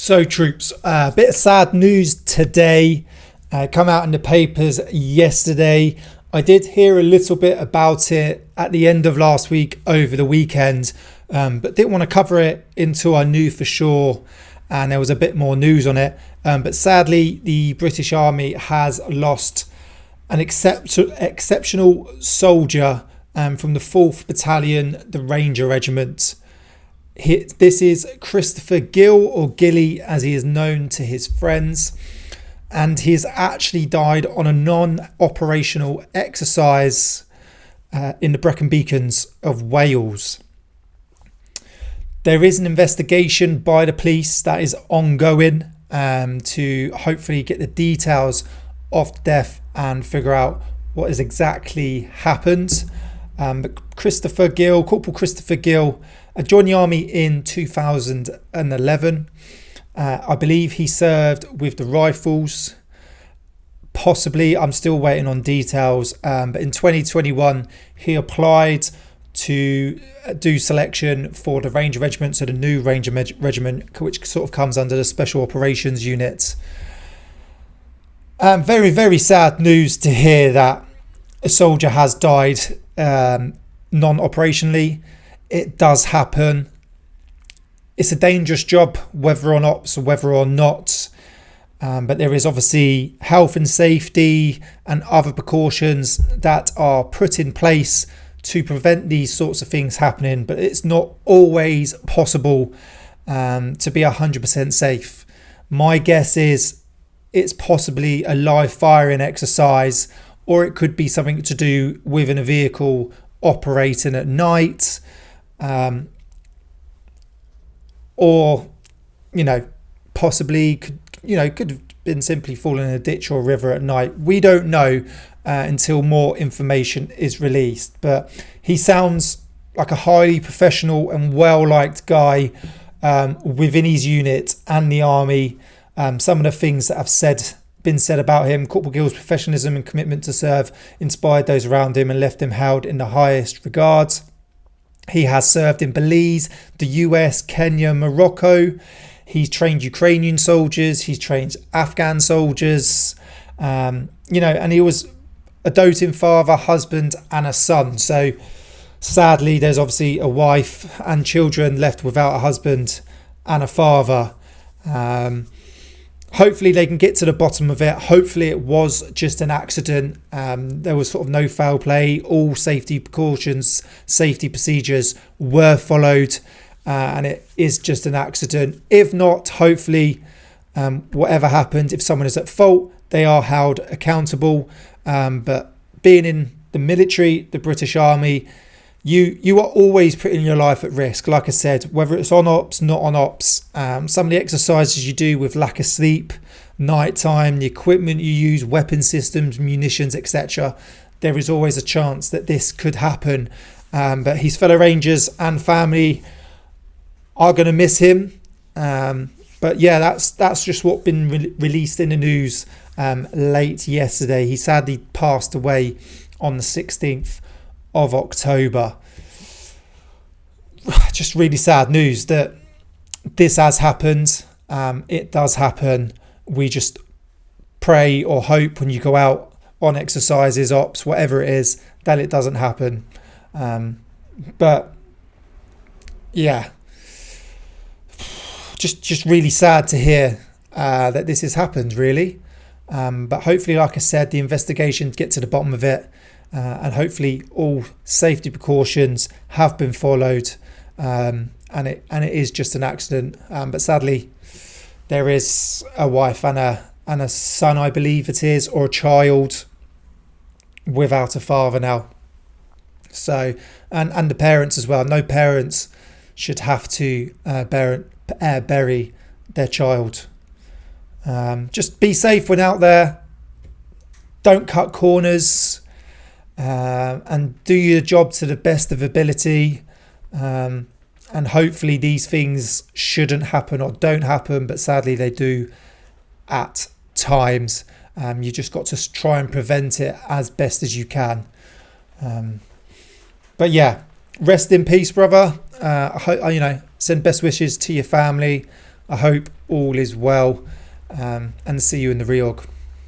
So troops, a bit of sad news today. Come out in the papers yesterday. I did hear a little bit about it at the end of last week over the weekend, but didn't want to cover it until I knew for sure and there was a bit more news on it. But sadly, the British Army has lost an exceptional soldier from the 4th Battalion, the Ranger Regiment. This is Christopher Gil, or Gilly as he is known to his friends, and he has actually died on a non-operational exercise in the Brecon Beacons of Wales. There is an investigation by the police that is ongoing to hopefully get the details of the death and figure out what has exactly happened. But Corporal Christopher Gil, joined the army in 2011. I believe he served with the Rifles. Possibly, I'm still waiting on details. But in 2021, he applied to do selection for the Ranger Regiment, so the new Ranger Regiment, which sort of comes under the Special Operations Unit. Very, very sad news to hear that a soldier has died non-operationally. It does happen. It's a dangerous job, whether or not. But there is obviously health and safety and other precautions that are put in place to prevent these sorts of things happening. But it's not always possible to be 100% safe. My guess is it's possibly a live firing exercise, or it could be something to do within a vehicle operating at night. Or, possibly could have been simply falling in a ditch or a river at night. We don't know until more information is released. But he sounds like a highly professional and well-liked guy within his unit and the army. Some of the things that have been said about him, Corporal Gil's professionalism and commitment to serve inspired those around him and left him held in the highest regards. He has served in Belize, the US, Kenya, Morocco. He's trained Ukrainian soldiers. He's trained Afghan soldiers. And he was a doting father, husband, and a son. So sadly, there's obviously a wife and children left without a husband and a father. Hopefully they can get to the bottom of it. Hopefully it was just an accident. There was sort of no foul play. All safety precautions, safety procedures were followed. And it is just an accident. If not, hopefully, whatever happened, if someone is at fault, they are held accountable. But being in the military, the British Army, you are always putting your life at risk. Like I said, whether it's on ops, not on ops, some of the exercises you do with lack of sleep, nighttime, the equipment you use, weapon systems, munitions, etc. There is always a chance that this could happen. But his fellow Rangers and family are going to miss him. But yeah, that's just what been released in the news late yesterday. He sadly passed away on the 16th of October. Just really sad news that this has happened. It does happen. We just pray or hope when you go out on exercises, ops, whatever it is, that it doesn't happen. But yeah, just really sad to hear that this has happened, really. But hopefully, like I said, the investigation get to the bottom of it. And hopefully all safety precautions have been followed, and it is just an accident. But sadly, there is a wife and a son, I believe it is, or a child without a father now. So and the parents as well. No parents should have to bury their child. Just be safe when out there. Don't cut corners. And do your job to the best of ability, and hopefully these things shouldn't happen or don't happen, but sadly they do at times. You just got to try and prevent it as best as you can. But yeah, rest in peace, brother. Send best wishes to your family. I hope all is well, and see you in the reorg.